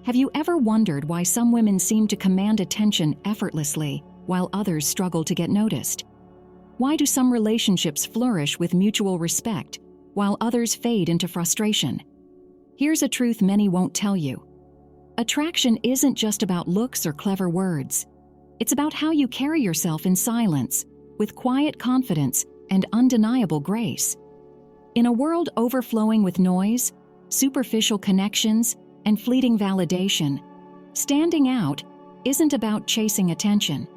Have you ever wondered why some women seem to command attention effortlessly while others struggle to get noticed? Why do some relationships flourish with mutual respect while others fade into frustration? Here's a truth many won't tell you. Attraction isn't just about looks or clever words. It's about how you carry yourself in silence, with quiet confidence and undeniable grace. In a world overflowing with noise, superficial connections, and fleeting validation, standing out isn't about chasing attention.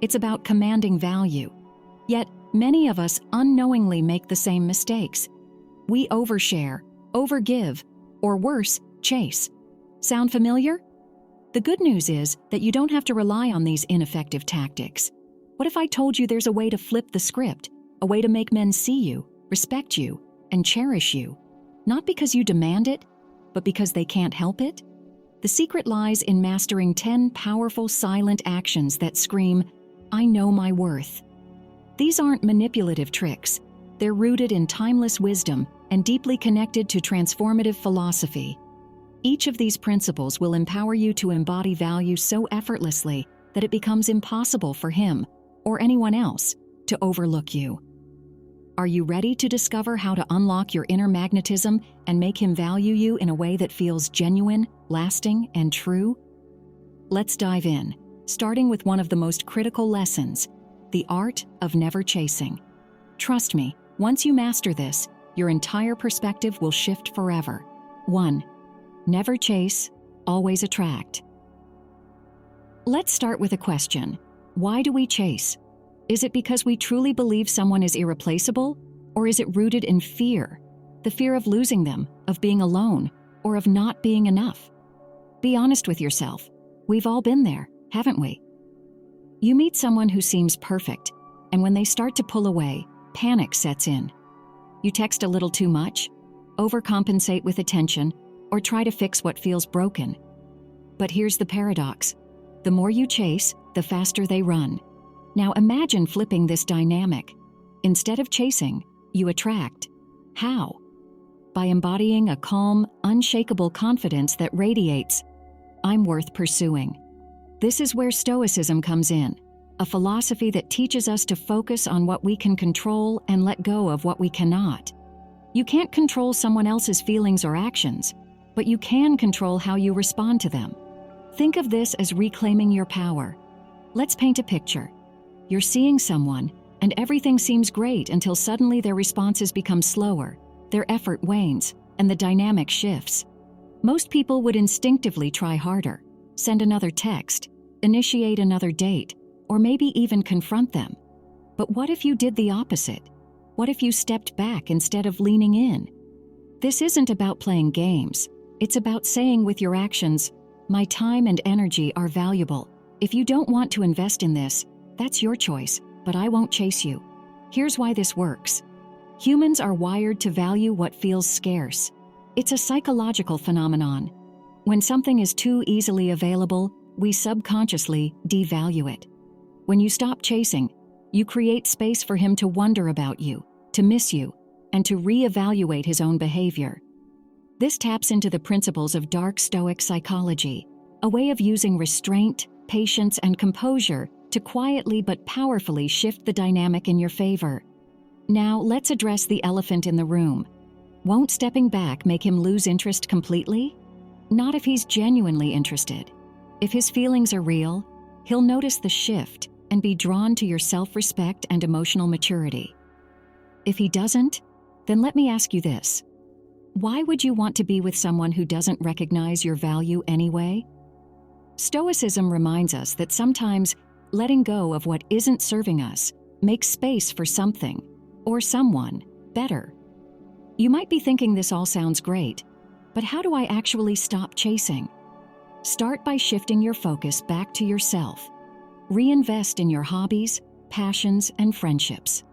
It's about commanding value. Yet, many of us unknowingly make the same mistakes. We overshare, overgive, or worse, chase. Sound familiar? The good news is that you don't have to rely on these ineffective tactics. What if I told you there's a way to flip the script, a way to make men see you, respect you, and cherish you? Not because you demand it, but because they can't help it? The secret lies in mastering 10 powerful silent actions that scream, "I know my worth." These aren't manipulative tricks. They're rooted in timeless wisdom and deeply connected to transformative philosophy. Each of these principles will empower you to embody value so effortlessly that it becomes impossible for him or anyone else to overlook you. Are you ready to discover how to unlock your inner magnetism and make him value you in a way that feels genuine, lasting, and true? Let's dive in, starting with one of the most critical lessons, the art of never chasing. Trust me, once you master this, your entire perspective will shift forever. 1. Never chase, always attract. Let's start with a question. Why do we chase? Is it because we truly believe someone is irreplaceable? Or is it rooted in fear? The fear of losing them, of being alone, or of not being enough? Be honest with yourself. We've all been there, haven't we? You meet someone who seems perfect, and when they start to pull away, panic sets in. You text a little too much, overcompensate with attention, or try to fix what feels broken. But here's the paradox. The more you chase, the faster they run. Now imagine flipping this dynamic. Instead of chasing, you attract. How? By embodying a calm, unshakable confidence that radiates, "I'm worth pursuing." This is where Stoicism comes in, a philosophy that teaches us to focus on what we can control and let go of what we cannot. You can't control someone else's feelings or actions, but you can control how you respond to them. Think of this as reclaiming your power. Let's paint a picture. You're seeing someone, and everything seems great until suddenly their responses become slower, their effort wanes, and the dynamic shifts. Most people would instinctively try harder, send another text, initiate another date, or maybe even confront them. But what if you did the opposite? What if you stepped back instead of leaning in? This isn't about playing games. It's about saying with your actions, "My time and energy are valuable. If you don't want to invest in this, that's your choice, but I won't chase you." Here's why this works. Humans are wired to value what feels scarce. It's a psychological phenomenon. When something is too easily available, we subconsciously devalue it. When you stop chasing, you create space for him to wonder about you, to miss you, and to reevaluate his own behavior. This taps into the principles of dark Stoic psychology, a way of using restraint, patience, and composure to quietly but powerfully shift the dynamic in your favor. Now, let's address the elephant in the room. Won't stepping back make him lose interest completely? Not if he's genuinely interested. If his feelings are real, he'll notice the shift and be drawn to your self-respect and emotional maturity. If he doesn't, then let me ask you this. Why would you want to be with someone who doesn't recognize your value anyway? Stoicism reminds us that sometimes letting go of what isn't serving us makes space for something, or someone, better. You might be thinking this all sounds great, but how do I actually stop chasing? Start by shifting your focus back to yourself. Reinvest in your hobbies, passions, and friendships.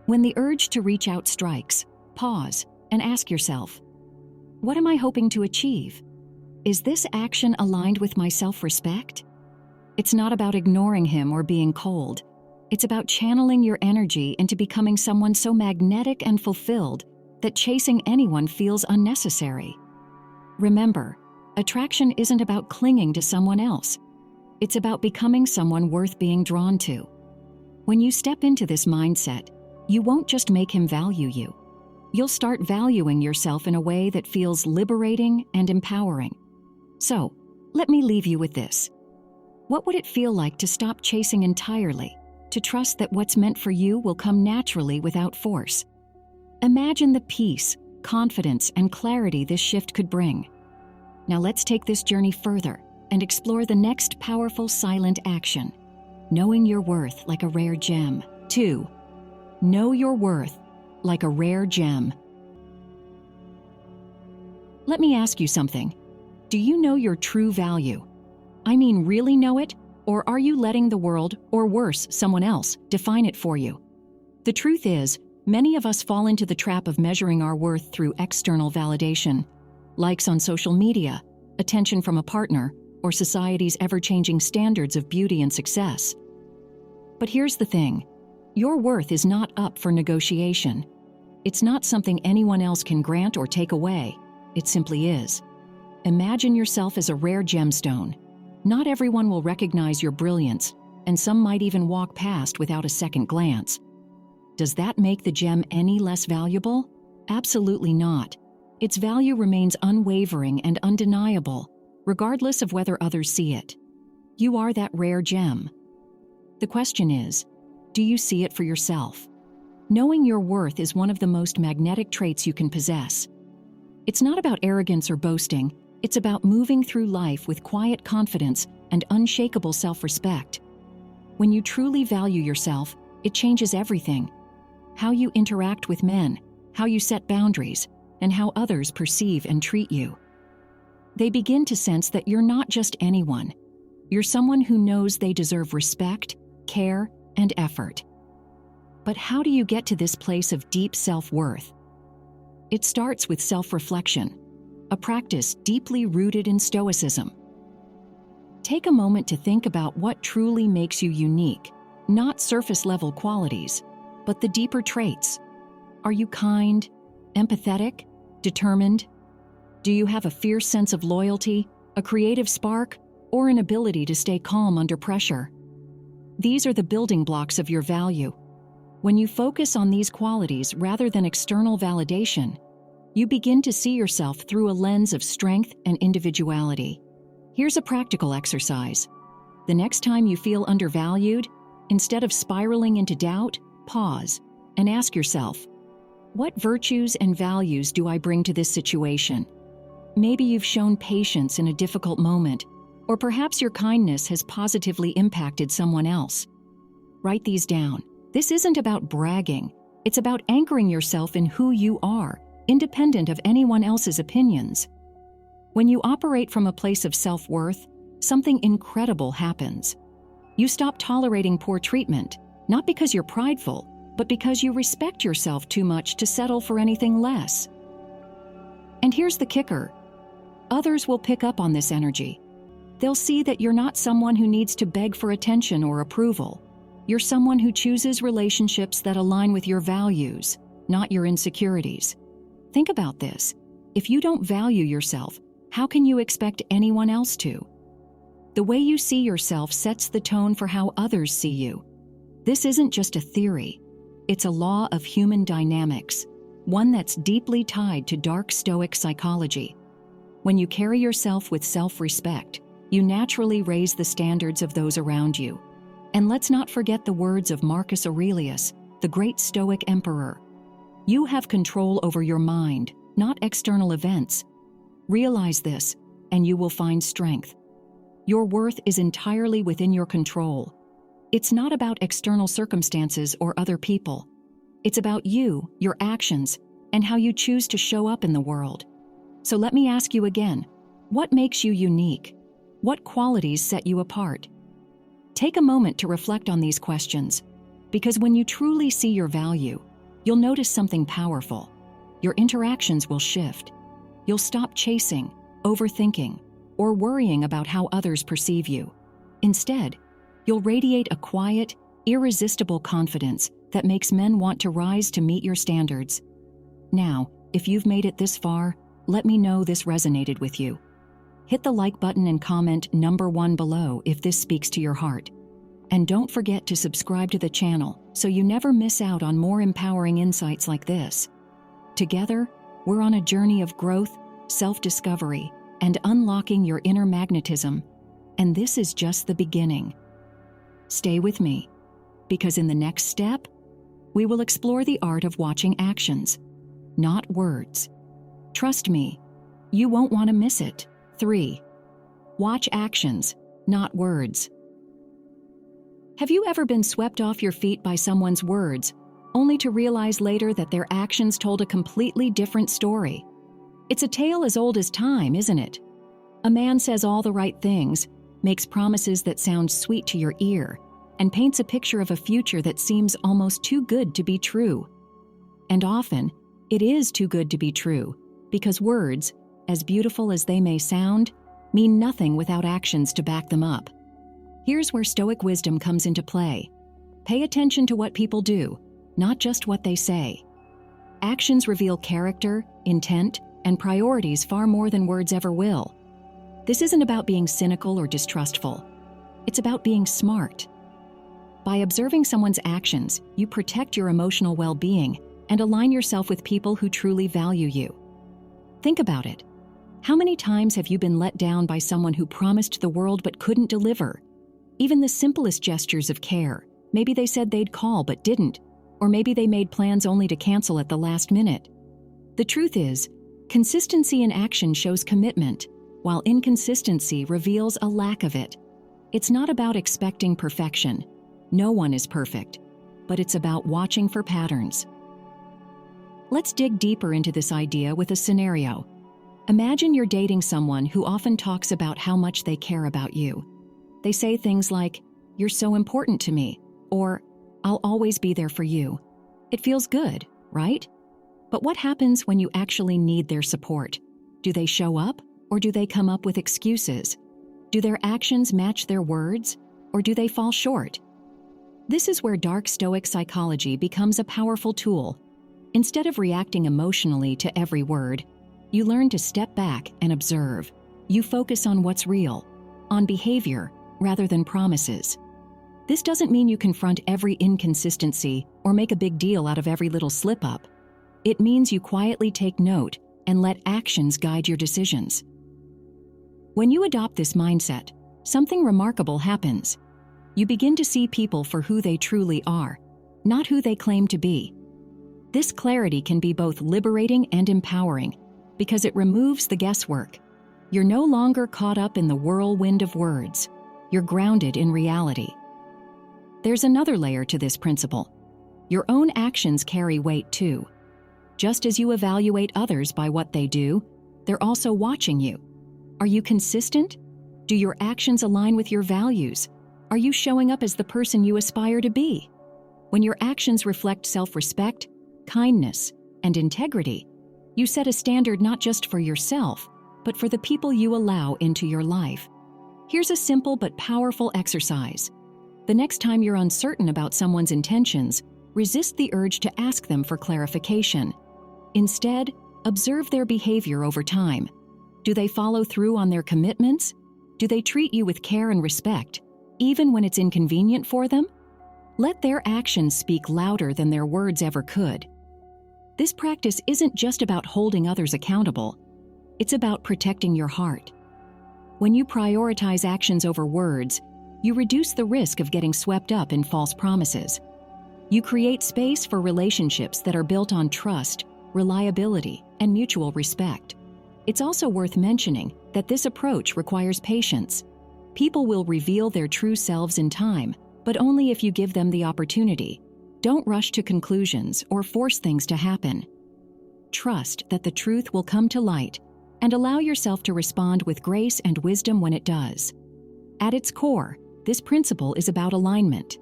When the urge to reach out strikes, pause and ask yourself, what am I hoping to achieve? Is this action aligned with my self-respect? It's not about ignoring him or being cold. It's about channeling your energy into becoming someone so magnetic and fulfilled that chasing anyone feels unnecessary. Remember, Attraction isn't about clinging to someone else. It's about becoming someone worth being drawn to. When you step into this mindset, you won't just make him value you. You'll start valuing yourself in a way that feels liberating and empowering. So, let me leave you with this. What would it feel like to stop chasing entirely, to trust that what's meant for you will come naturally without force? Imagine the peace, confidence, and clarity this shift could bring. Now let's take this journey further and explore the next powerful silent action: knowing your worth like a rare gem. 2. Know your worth like a rare gem. Let me ask you something. Do you know your true value? I mean, really know it? Or are you letting the world, or worse, someone else, define it for you? The truth is, many of us fall into the trap of measuring our worth through external validation, likes on social media, attention from a partner, or society's ever-changing standards of beauty and success. But here's the thing. Your worth is not up for negotiation. It's not something anyone else can grant or take away. It simply is. Imagine yourself as a rare gemstone. Not everyone will recognize your brilliance, and some might even walk past without a second glance. Does that make the gem any less valuable? Absolutely not. Its value remains unwavering and undeniable, regardless of whether others see it. You are that rare gem. The question is, do you see it for yourself? Knowing your worth is one of the most magnetic traits you can possess. It's not about arrogance or boasting. It's about moving through life with quiet confidence and unshakable self-respect. When you truly value yourself, it changes everything. How you interact with men, how you set boundaries, and how others perceive and treat you. They begin to sense that you're not just anyone. You're someone who knows they deserve respect, care, and effort. But how do you get to this place of deep self-worth? It starts with self-reflection, a practice deeply rooted in Stoicism. Take a moment to think about what truly makes you unique, not surface-level qualities, but the deeper traits. Are you kind, empathetic, determined? Do you have a fierce sense of loyalty, a creative spark, or an ability to stay calm under pressure? These are the building blocks of your value. When you focus on these qualities rather than external validation, you begin to see yourself through a lens of strength and individuality. Here's a practical exercise. The next time you feel undervalued, instead of spiraling into doubt, pause and ask yourself, what virtues and values do I bring to this situation? Maybe you've shown patience in a difficult moment, or perhaps your kindness has positively impacted someone else. Write these down. This isn't about bragging. It's about anchoring yourself in who you are, independent of anyone else's opinions. When you operate from a place of self-worth, something incredible happens. You stop tolerating poor treatment, not because you're prideful, but because you respect yourself too much to settle for anything less. And here's the kicker. Others will pick up on this energy. They'll see that you're not someone who needs to beg for attention or approval. You're someone who chooses relationships that align with your values, not your insecurities. Think about this. If you don't value yourself, how can you expect anyone else to? The way you see yourself sets the tone for how others see you. This isn't just a theory. It's a law of human dynamics, one that's deeply tied to dark Stoic psychology. When you carry yourself with self-respect, you naturally raise the standards of those around you. And let's not forget the words of Marcus Aurelius, the great Stoic emperor. You have control over your mind, not external events. Realize this, and you will find strength. Your worth is entirely within your control. It's not about external circumstances or other people. It's about you, your actions, and how you choose to show up in the world. So let me ask you again, what makes you unique? What qualities set you apart? Take a moment to reflect on these questions, because when you truly see your value, you'll notice something powerful. Your interactions will shift. You'll stop chasing, overthinking, or worrying about how others perceive you. Instead, you'll radiate a quiet, irresistible confidence that makes men want to rise to meet your standards. Now, if you've made it this far, let me know this resonated with you. Hit the like button and comment number 1 below if this speaks to your heart. And don't forget to subscribe to the channel so you never miss out on more empowering insights like this. Together, we're on a journey of growth, self-discovery, and unlocking your inner magnetism. And this is just the beginning. Stay with me, because in the next step, we will explore the art of watching actions, not words. Trust me, you won't want to miss it. 3. Watch actions, not words. Have you ever been swept off your feet by someone's words, only to realize later that their actions told a completely different story? It's a tale as old as time, isn't it? A man says all the right things, makes promises that sound sweet to your ear, and paints a picture of a future that seems almost too good to be true. And often, it is too good to be true, because words, as beautiful as they may sound, mean nothing without actions to back them up. Here's where Stoic wisdom comes into play. Pay attention to what people do, not just what they say. Actions reveal character, intent, and priorities far more than words ever will. This isn't about being cynical or distrustful. It's about being smart. By observing someone's actions, you protect your emotional well-being and align yourself with people who truly value you. Think about it. How many times have you been let down by someone who promised the world but couldn't deliver? Even the simplest gestures of care. Maybe they said they'd call but didn't, or maybe they made plans only to cancel at the last minute. The truth is, consistency in action shows commitment, while inconsistency reveals a lack of it. It's not about expecting perfection. No one is perfect, but it's about watching for patterns. Let's dig deeper into this idea with a scenario. Imagine you're dating someone who often talks about how much they care about you. They say things like, "You're so important to me," or "I'll always be there for you." It feels good, right? But what happens when you actually need their support? Do they show up, or do they come up with excuses? Do their actions match their words, or do they fall short? This is where dark Stoic psychology becomes a powerful tool. Instead of reacting emotionally to every word, you learn to step back and observe. You focus on what's real, on behavior, rather than promises. This doesn't mean you confront every inconsistency or make a big deal out of every little slip-up. It means you quietly take note and let actions guide your decisions. When you adopt this mindset, something remarkable happens. You begin to see people for who they truly are, not who they claim to be. This clarity can be both liberating and empowering because it removes the guesswork. You're no longer caught up in the whirlwind of words. You're grounded in reality. There's another layer to this principle. Your own actions carry weight too. Just as you evaluate others by what they do, they're also watching you. Are you consistent? Do your actions align with your values? Are you showing up as the person you aspire to be? When your actions reflect self-respect, kindness, and integrity, you set a standard not just for yourself, but for the people you allow into your life. Here's a simple but powerful exercise. The next time you're uncertain about someone's intentions, resist the urge to ask them for clarification. Instead, observe their behavior over time. Do they follow through on their commitments? Do they treat you with care and respect, even when it's inconvenient for them? Let their actions speak louder than their words ever could. This practice isn't just about holding others accountable. It's about protecting your heart. When you prioritize actions over words, you reduce the risk of getting swept up in false promises. You create space for relationships that are built on trust, reliability, and mutual respect. It's also worth mentioning that this approach requires patience. People will reveal their true selves in time, but only if you give them the opportunity. Don't rush to conclusions or force things to happen. Trust that the truth will come to light and allow yourself to respond with grace and wisdom when it does. At its core, this principle is about alignment.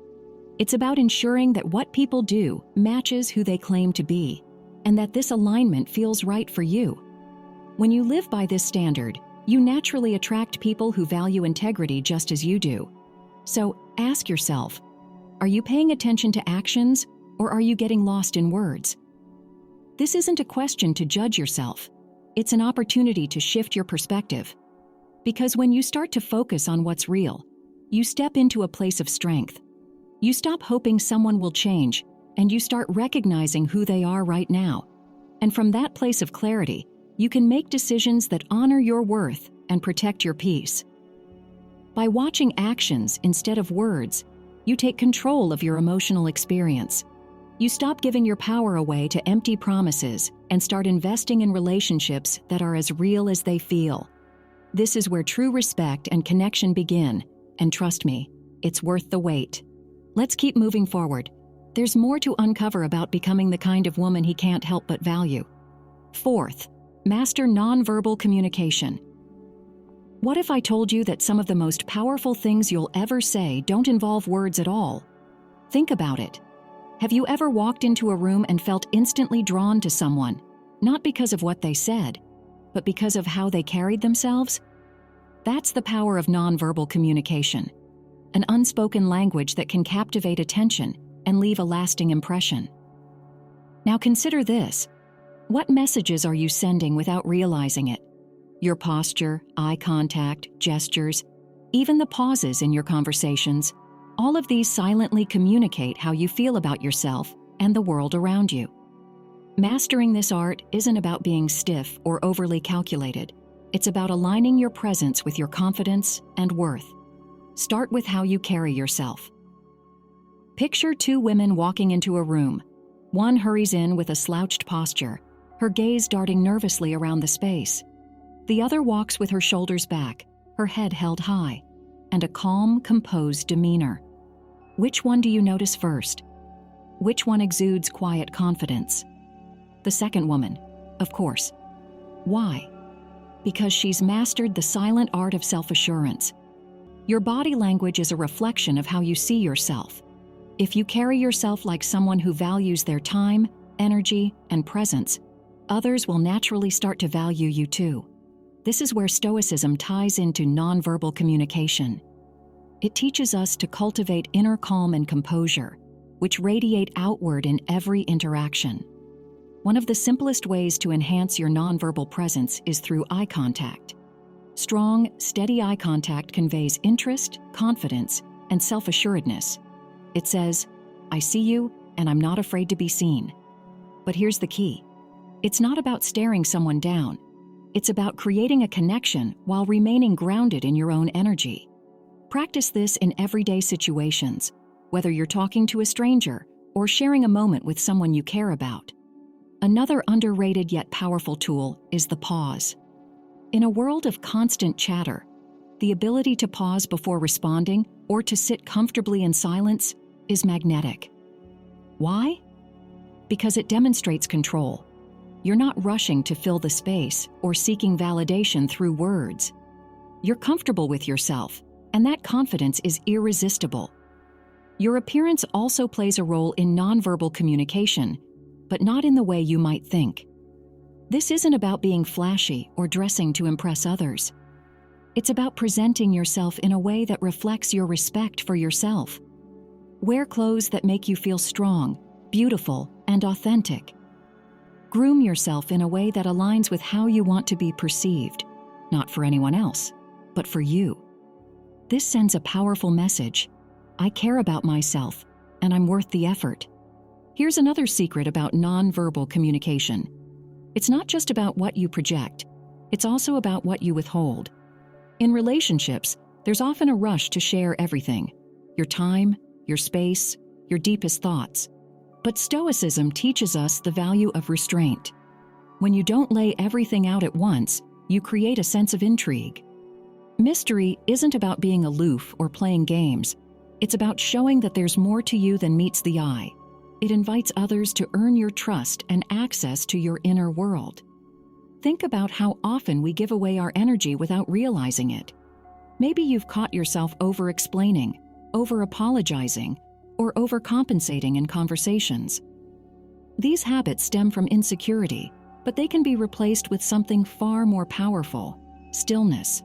It's about ensuring that what people do matches who they claim to be, and that this alignment feels right for you. When you live by this standard, you naturally attract people who value integrity just as you do. So ask yourself, are you paying attention to actions, or are you getting lost in words? This isn't a question to judge yourself. It's an opportunity to shift your perspective. Because when you start to focus on what's real, you step into a place of strength. You stop hoping someone will change, and you start recognizing who they are right now. And from that place of clarity, you can make decisions that honor your worth and protect your peace. By watching actions instead of words, you take control of your emotional experience. You stop giving your power away to empty promises and start investing in relationships that are as real as they feel. This is where true respect and connection begin, and trust me, it's worth the wait. Let's keep moving forward. There's more to uncover about becoming the kind of woman he can't help but value. Fourth, master nonverbal communication. What if I told you that some of the most powerful things you'll ever say don't involve words at all? Think about it. Have you ever walked into a room and felt instantly drawn to someone, not because of what they said, but because of how they carried themselves? That's the power of nonverbal communication, an unspoken language that can captivate attention and leave a lasting impression. Now consider this. What messages are you sending without realizing it? Your posture, eye contact, gestures, even the pauses in your conversations, all of these silently communicate how you feel about yourself and the world around you. Mastering this art isn't about being stiff or overly calculated. It's about aligning your presence with your confidence and worth. Start with how you carry yourself. Picture two women walking into a room. One hurries in with a slouched posture, her gaze darting nervously around the space. The other walks with her shoulders back, her head held high, and a calm, composed demeanor. Which one do you notice first? Which one exudes quiet confidence? The second woman, of course. Why? Because she's mastered the silent art of self-assurance. Your body language is a reflection of how you see yourself. If you carry yourself like someone who values their time, energy, and presence, others will naturally start to value you too. This is where Stoicism ties into nonverbal communication. It teaches us to cultivate inner calm and composure, which radiate outward in every interaction. One of the simplest ways to enhance your nonverbal presence is through eye contact. Strong, steady eye contact conveys interest, confidence, and self-assuredness. It says, "I see you, and I'm not afraid to be seen." But here's the key. It's not about staring someone down. It's about creating a connection while remaining grounded in your own energy. Practice this in everyday situations, whether you're talking to a stranger or sharing a moment with someone you care about. Another underrated yet powerful tool is the pause. In a world of constant chatter, the ability to pause before responding or to sit comfortably in silence is magnetic. Why? Because it demonstrates control. You're not rushing to fill the space or seeking validation through words. You're comfortable with yourself, and that confidence is irresistible. Your appearance also plays a role in nonverbal communication, but not in the way you might think. This isn't about being flashy or dressing to impress others. It's about presenting yourself in a way that reflects your respect for yourself. Wear clothes that make you feel strong, beautiful, and authentic. Groom yourself in a way that aligns with how you want to be perceived, not for anyone else, but for you. This sends a powerful message. I care about myself, and I'm worth the effort. Here's another secret about nonverbal communication. It's not just about what you project, it's also about what you withhold. In relationships, there's often a rush to share everything: your time, your space, your deepest thoughts. But Stoicism teaches us the value of restraint. When you don't lay everything out at once, you create a sense of intrigue. Mystery isn't about being aloof or playing games. It's about showing that there's more to you than meets the eye. It invites others to earn your trust and access to your inner world. Think about how often we give away our energy without realizing it. Maybe you've caught yourself over-explaining, over-apologizing, or overcompensating in conversations. These habits stem from insecurity, but they can be replaced with something far more powerful: stillness.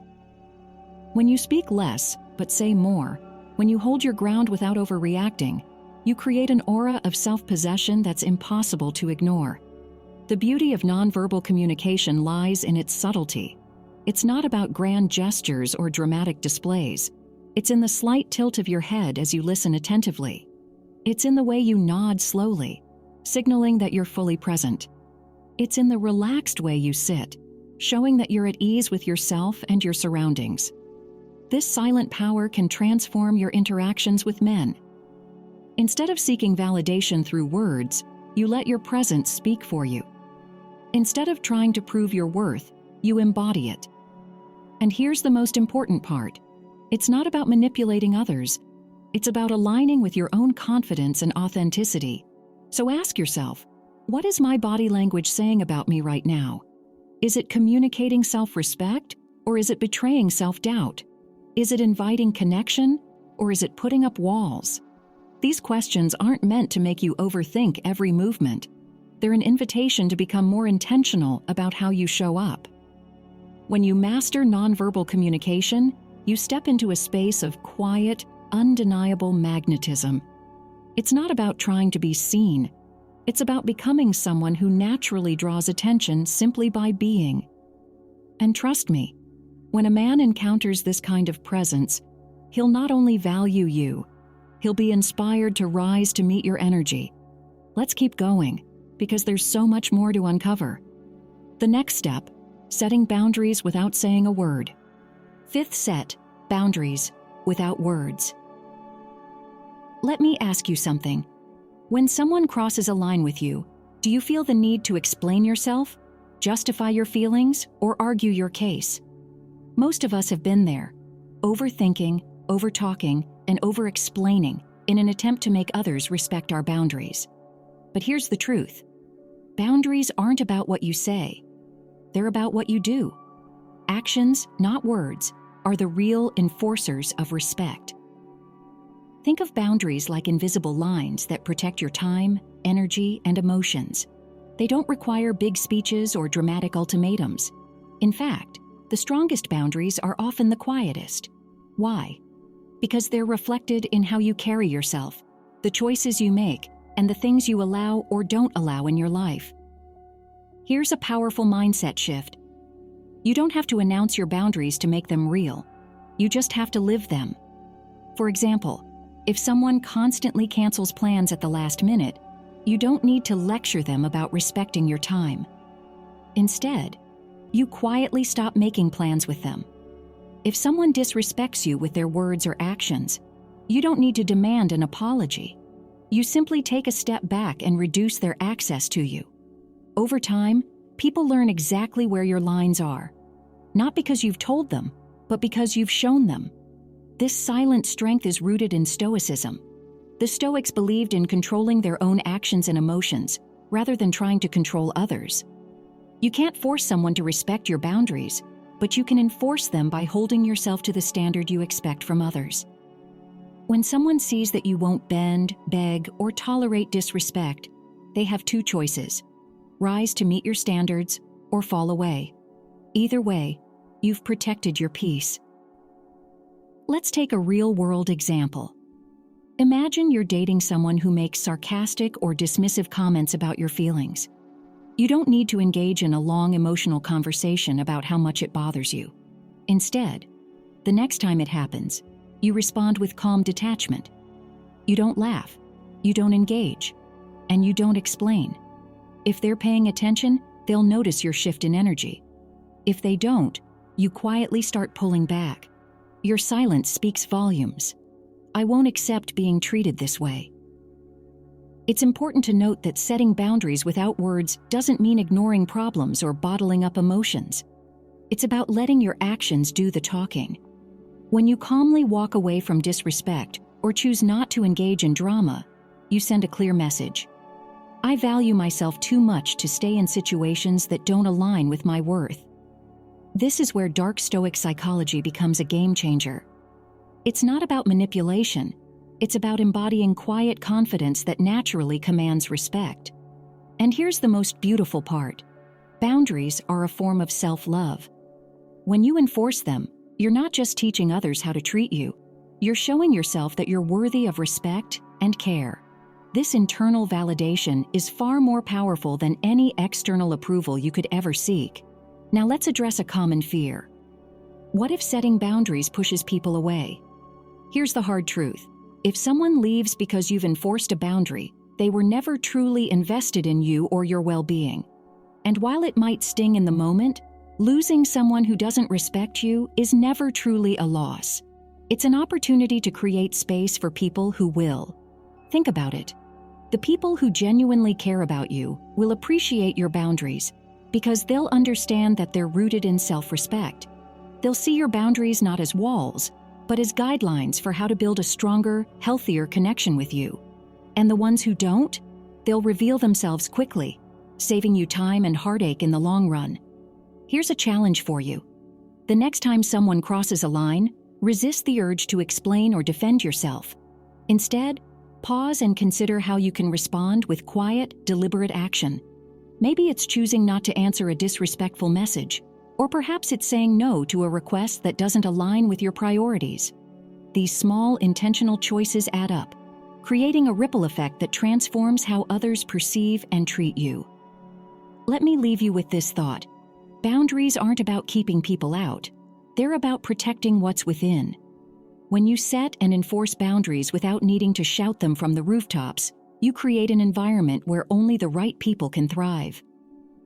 When you speak less, but say more, when you hold your ground without overreacting, you create an aura of self-possession that's impossible to ignore. The beauty of nonverbal communication lies in its subtlety. It's not about grand gestures or dramatic displays. It's in the slight tilt of your head as you listen attentively. It's in the way you nod slowly, signaling that you're fully present. It's in the relaxed way you sit, showing that you're at ease with yourself and your surroundings. This silent power can transform your interactions with men. Instead of seeking validation through words, you let your presence speak for you. Instead of trying to prove your worth, you embody it. And here's the most important part. It's not about manipulating others. It's about aligning with your own confidence and authenticity. So ask yourself, what is my body language saying about me right now? Is it communicating self-respect, or is it betraying self-doubt? Is it inviting connection, or is it putting up walls? These questions aren't meant to make you overthink every movement. They're an invitation to become more intentional about how you show up. When you master nonverbal communication, you step into a space of quiet, undeniable magnetism. It's not about trying to be seen. It's about becoming someone who naturally draws attention simply by being. And trust me, when a man encounters this kind of presence, he'll not only value you, he'll be inspired to rise to meet your energy. Let's keep going, because there's so much more to uncover. The next step, setting boundaries without saying a word. Fifth set, boundaries without words. Let me ask you something. When someone crosses a line with you, do you feel the need to explain yourself, justify your feelings, or argue your case? Most of us have been there, overthinking, overtalking, and over-explaining in an attempt to make others respect our boundaries. But here's the truth. Boundaries aren't about what you say. They're about what you do. Actions, not words, are the real enforcers of respect. Think of boundaries like invisible lines that protect your time, energy, and emotions. They don't require big speeches or dramatic ultimatums. In fact, the strongest boundaries are often the quietest. Why? Because they're reflected in how you carry yourself, the choices you make, and the things you allow or don't allow in your life. Here's a powerful mindset shift. You don't have to announce your boundaries to make them real. You just have to live them. For example, if someone constantly cancels plans at the last minute, you don't need to lecture them about respecting your time. Instead, you quietly stop making plans with them. If someone disrespects you with their words or actions, you don't need to demand an apology. You simply take a step back and reduce their access to you. Over time, people learn exactly where your lines are, not because you've told them, but because you've shown them. This silent strength is rooted in Stoicism. The Stoics believed in controlling their own actions and emotions, rather than trying to control others. You can't force someone to respect your boundaries, but you can enforce them by holding yourself to the standard you expect from others. When someone sees that you won't bend, beg, or tolerate disrespect, they have two choices: rise to meet your standards or fall away. Either way, you've protected your peace. Let's take a real-world example. Imagine you're dating someone who makes sarcastic or dismissive comments about your feelings. You don't need to engage in a long emotional conversation about how much it bothers you. Instead, the next time it happens, you respond with calm detachment. You don't laugh, you don't engage, and you don't explain. If they're paying attention, they'll notice your shift in energy. If they don't, you quietly start pulling back. Your silence speaks volumes. I won't accept being treated this way. It's important to note that setting boundaries without words doesn't mean ignoring problems or bottling up emotions. It's about letting your actions do the talking. When you calmly walk away from disrespect or choose not to engage in drama, you send a clear message. I value myself too much to stay in situations that don't align with my worth. This is where dark Stoic psychology becomes a game changer. It's not about manipulation. It's about embodying quiet confidence that naturally commands respect. And here's the most beautiful part. Boundaries are a form of self-love. When you enforce them, you're not just teaching others how to treat you. You're showing yourself that you're worthy of respect and care. This internal validation is far more powerful than any external approval you could ever seek. Now let's address a common fear: What if setting boundaries pushes people away? Here's the hard truth. If someone leaves because you've enforced a boundary, they were never truly invested in you or your well-being. And while it might sting in the moment, losing someone who doesn't respect you is never truly a loss. It's an opportunity to create space for people who will. Think about it. The people who genuinely care about you will appreciate your boundaries because they'll understand that they're rooted in self-respect. They'll see your boundaries not as walls, but as guidelines for how to build a stronger, healthier connection with you. And the ones who don't, they'll reveal themselves quickly, saving you time and heartache in the long run. Here's a challenge for you. The next time someone crosses a line, resist the urge to explain or defend yourself. Instead, pause and consider how you can respond with quiet, deliberate action. Maybe it's choosing not to answer a disrespectful message, or perhaps it's saying no to a request that doesn't align with your priorities. These small, intentional choices add up, creating a ripple effect that transforms how others perceive and treat you. Let me leave you with this thought. Boundaries aren't about keeping people out. They're about protecting what's within. When you set and enforce boundaries without needing to shout them from the rooftops, you create an environment where only the right people can thrive.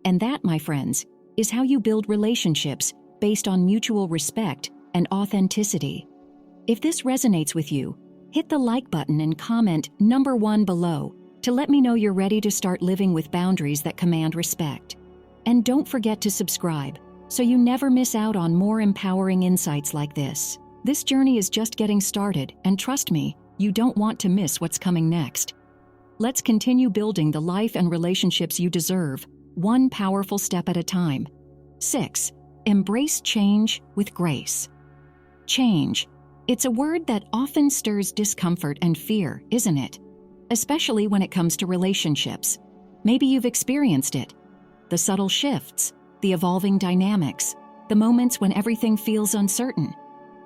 And that, my friends, is how you build relationships based on mutual respect and authenticity. If this resonates with you, hit the like button and comment number 1 below to let me know you're ready to start living with boundaries that command respect. And don't forget to subscribe so you never miss out on more empowering insights like this. This journey is just getting started, and trust me, you don't want to miss what's coming next. Let's continue building the life and relationships you deserve, one powerful step at a time. 6. Embrace change with grace. Change. It's a word that often stirs discomfort and fear, isn't it? Especially when it comes to relationships. Maybe you've experienced it. The subtle shifts, the evolving dynamics, the moments when everything feels uncertain.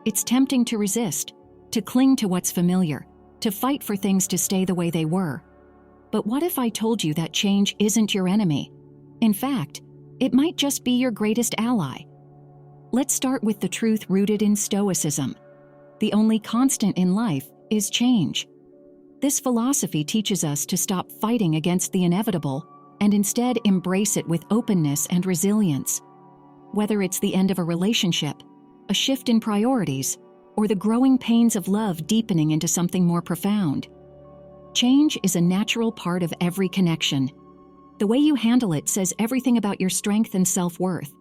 It's tempting to resist, to cling to what's familiar, to fight for things to stay the way they were. But what if I told you that change isn't your enemy? In fact, it might just be your greatest ally. Let's start with the truth rooted in Stoicism. The only constant in life is change. This philosophy teaches us to stop fighting against the inevitable and instead embrace it with openness and resilience. Whether it's the end of a relationship, a shift in priorities, or the growing pains of love deepening into something more profound. Change is a natural part of every connection. The way you handle it says everything about your strength and self-worth.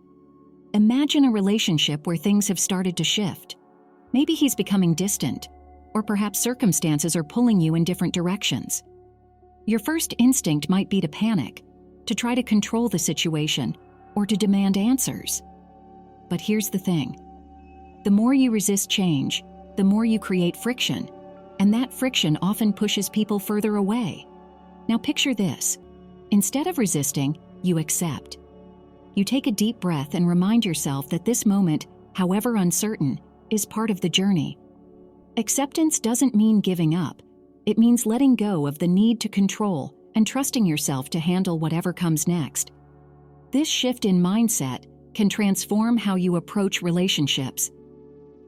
Imagine a relationship where things have started to shift. Maybe he's becoming distant, or perhaps circumstances are pulling you in different directions. Your first instinct might be to panic, to try to control the situation, or to demand answers. But here's the thing. The more you resist change, the more you create friction, and that friction often pushes people further away. Now picture this. Instead of resisting, you accept. You take a deep breath and remind yourself that this moment, however uncertain, is part of the journey. Acceptance doesn't mean giving up. It means letting go of the need to control and trusting yourself to handle whatever comes next. This shift in mindset can transform how you approach relationships.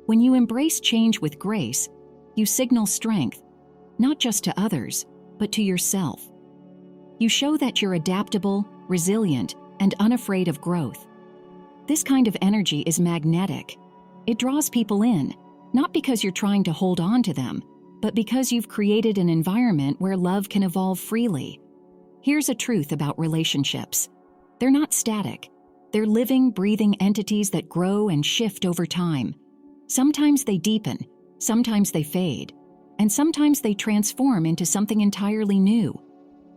When you embrace change with grace, you signal strength, not just to others, but to yourself. You show that you're adaptable, resilient, and unafraid of growth. This kind of energy is magnetic. It draws people in, not because you're trying to hold on to them, but because you've created an environment where love can evolve freely. Here's a truth about relationships. They're not static. They're living, breathing entities that grow and shift over time. Sometimes they deepen, sometimes they fade, and sometimes they transform into something entirely new.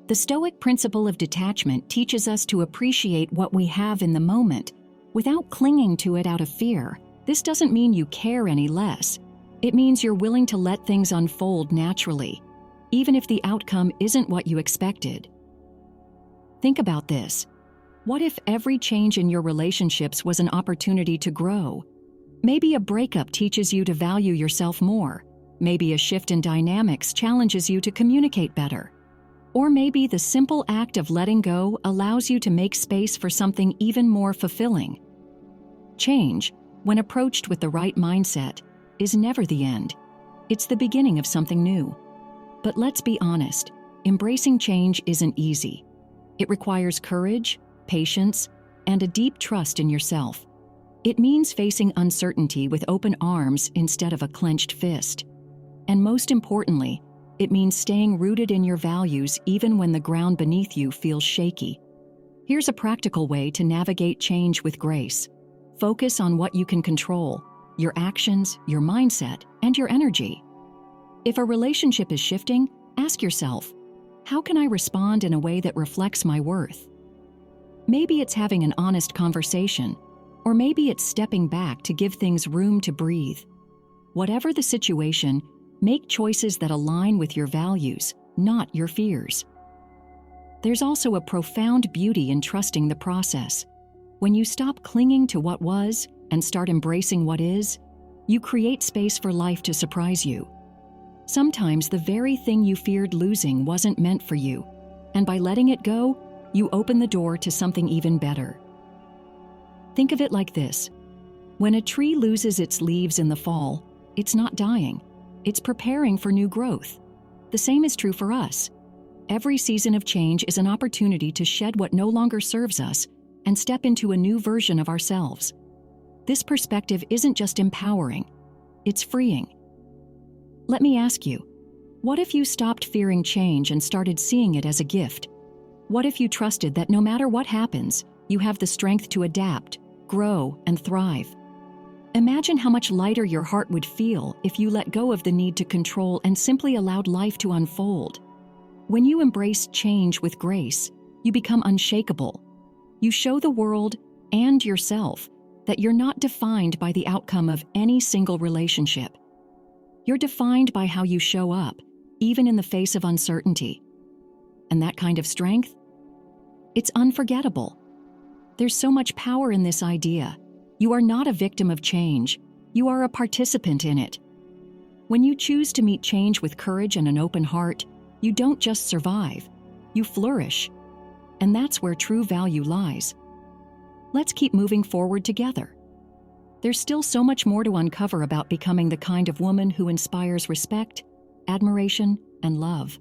The Stoic principle of detachment teaches us to appreciate what we have in the moment without clinging to it out of fear. This doesn't mean you care any less. It means you're willing to let things unfold naturally, even if the outcome isn't what you expected. Think about this. What if every change in your relationships was an opportunity to grow? Maybe a breakup teaches you to value yourself more. Maybe a shift in dynamics challenges you to communicate better. Or maybe the simple act of letting go allows you to make space for something even more fulfilling. Change, when approached with the right mindset, is never the end. It's the beginning of something new. But let's be honest, embracing change isn't easy. It requires courage, patience, and a deep trust in yourself. It means facing uncertainty with open arms instead of a clenched fist. And most importantly, it means staying rooted in your values even when the ground beneath you feels shaky. Here's a practical way to navigate change with grace. Focus on what you can control: your actions, your mindset, and your energy. If a relationship is shifting, ask yourself, how can I respond in a way that reflects my worth? Maybe it's having an honest conversation, or maybe it's stepping back to give things room to breathe. Whatever the situation, make choices that align with your values, not your fears. There's also a profound beauty in trusting the process. When you stop clinging to what was and start embracing what is, you create space for life to surprise you. Sometimes the very thing you feared losing wasn't meant for you, and by letting it go, you open the door to something even better. Think of it like this. When a tree loses its leaves in the fall, it's not dying. It's preparing for new growth. The same is true for us. Every season of change is an opportunity to shed what no longer serves us and step into a new version of ourselves. This perspective isn't just empowering, it's freeing. Let me ask you, what if you stopped fearing change and started seeing it as a gift? What if you trusted that no matter what happens, you have the strength to adapt, grow, and thrive? Imagine how much lighter your heart would feel if you let go of the need to control and simply allowed life to unfold. When you embrace change with grace, you become unshakable. You show the world and yourself that you're not defined by the outcome of any single relationship. You're defined by how you show up, even in the face of uncertainty. And that kind of strength? It's unforgettable. There's so much power in this idea. You are not a victim of change. You are a participant in it. When you choose to meet change with courage and an open heart, you don't just survive, you flourish. And that's where true value lies. Let's keep moving forward together. There's still so much more to uncover about becoming the kind of woman who inspires respect, admiration, and love,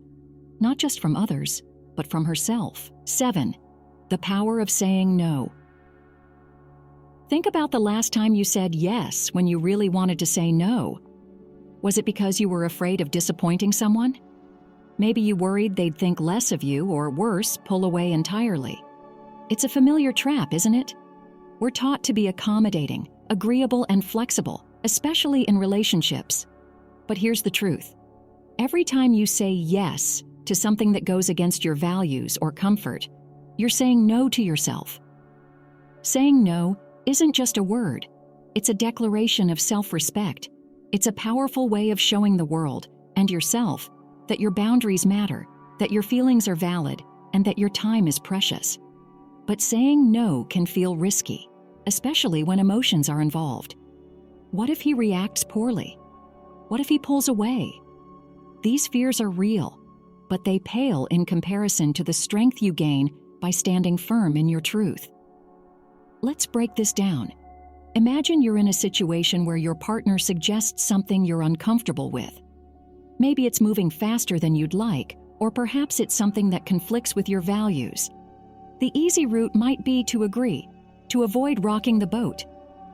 not just from others, but from herself. 7. The power of saying no. Think about the last time you said yes when you really wanted to say no. Was it because you were afraid of disappointing someone? Maybe you worried they'd think less of you, or worse, pull away entirely. It's a familiar trap, isn't it? We're taught to be accommodating, agreeable, and flexible, especially in relationships. But here's the truth. Every time you say yes to something that goes against your values or comfort, you're saying no to yourself. Saying no isn't just a word. It's a declaration of self-respect. It's a powerful way of showing the world, and yourself, that your boundaries matter, that your feelings are valid, and that your time is precious. But saying no can feel risky, especially when emotions are involved. What if he reacts poorly? What if he pulls away? These fears are real, but they pale in comparison to the strength you gain by standing firm in your truth. Let's break this down. Imagine you're in a situation where your partner suggests something you're uncomfortable with. Maybe it's moving faster than you'd like, or perhaps it's something that conflicts with your values. The easy route might be to agree, to avoid rocking the boat.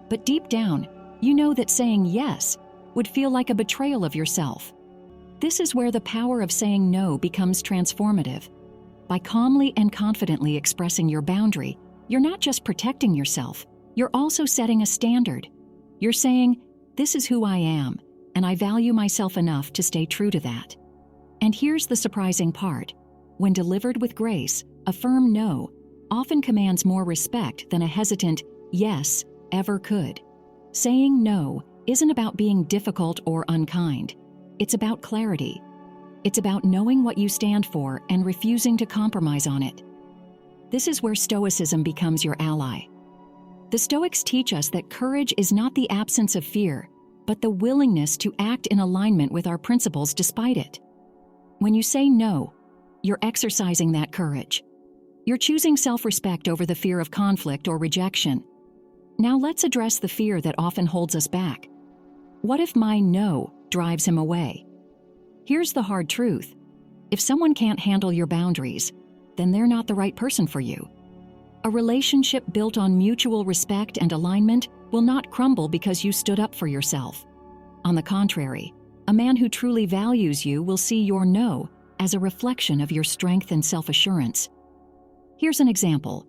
But deep down, you know that saying yes would feel like a betrayal of yourself. This is where the power of saying no becomes transformative. By calmly and confidently expressing your boundary, you're not just protecting yourself, you're also setting a standard. You're saying, "This is who I am, and I value myself enough to stay true to that." And here's the surprising part. When delivered with grace, a firm no often commands more respect than a hesitant yes ever could. Saying no isn't about being difficult or unkind. It's about clarity. It's about knowing what you stand for and refusing to compromise on it. This is where Stoicism becomes your ally. The Stoics teach us that courage is not the absence of fear, but the willingness to act in alignment with our principles despite it. When you say no, you're exercising that courage. You're choosing self-respect over the fear of conflict or rejection. Now let's address the fear that often holds us back. What if my no drives him away? Here's the hard truth. If someone can't handle your boundaries, then they're not the right person for you. A relationship built on mutual respect and alignment will not crumble because you stood up for yourself. On the contrary, a man who truly values you will see your no as a reflection of your strength and self-assurance. Here's an example.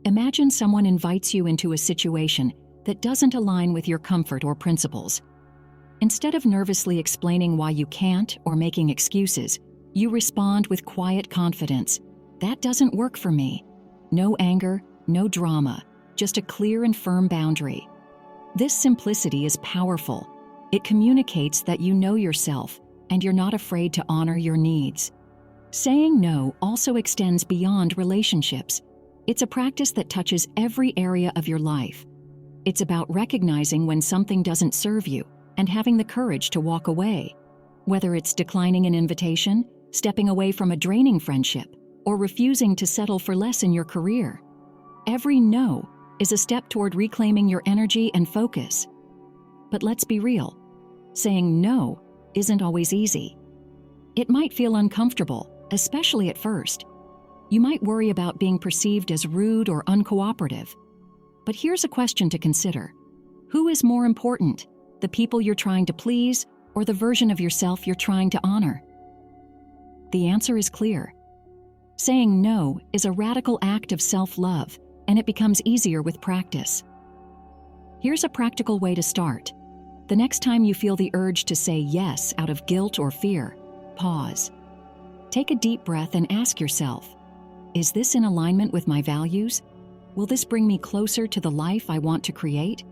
Imagine someone invites you into a situation that doesn't align with your comfort or principles. Instead of nervously explaining why you can't or making excuses, you respond with quiet confidence. That doesn't work for me. No anger, no drama, just a clear and firm boundary. This simplicity is powerful. It communicates that you know yourself and you're not afraid to honor your needs. Saying no also extends beyond relationships. It's a practice that touches every area of your life. It's about recognizing when something doesn't serve you and having the courage to walk away. Whether it's declining an invitation, stepping away from a draining friendship, or refusing to settle for less in your career. Every no is a step toward reclaiming your energy and focus. But let's be real. Saying no isn't always easy. It might feel uncomfortable, especially at first. You might worry about being perceived as rude or uncooperative. But here's a question to consider. Who is more important, the people you're trying to please or the version of yourself you're trying to honor? The answer is clear. Saying no is a radical act of self-love, and it becomes easier with practice. Here's a practical way to start. The next time you feel the urge to say yes out of guilt or fear, pause. Take a deep breath and ask yourself, is this in alignment with my values? Will this bring me closer to the life I want to create?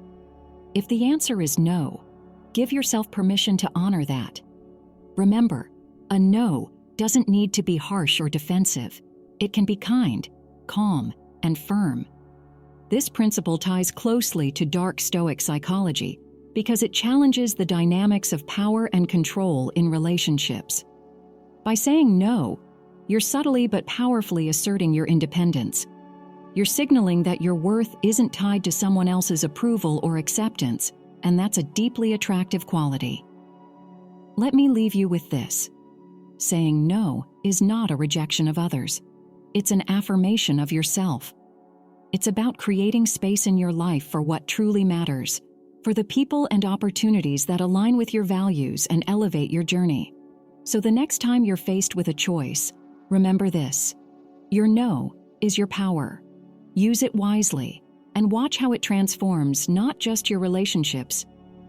If the answer is no, give yourself permission to honor that. Remember, a no doesn't need to be harsh or defensive. It can be kind, calm, and firm. This principle ties closely to dark Stoic psychology because it challenges the dynamics of power and control in relationships. By saying no, you're subtly but powerfully asserting your independence. You're signaling that your worth isn't tied to someone else's approval or acceptance, and that's a deeply attractive quality. Let me leave you with this. Saying no is not a rejection of others. It's an affirmation of yourself. It's about creating space in your life for what truly matters, for the people and opportunities that align with your values and elevate your journey. So the next time you're faced with a choice, remember this. Your no is your power. Use it wisely and watch how it transforms not just your relationships,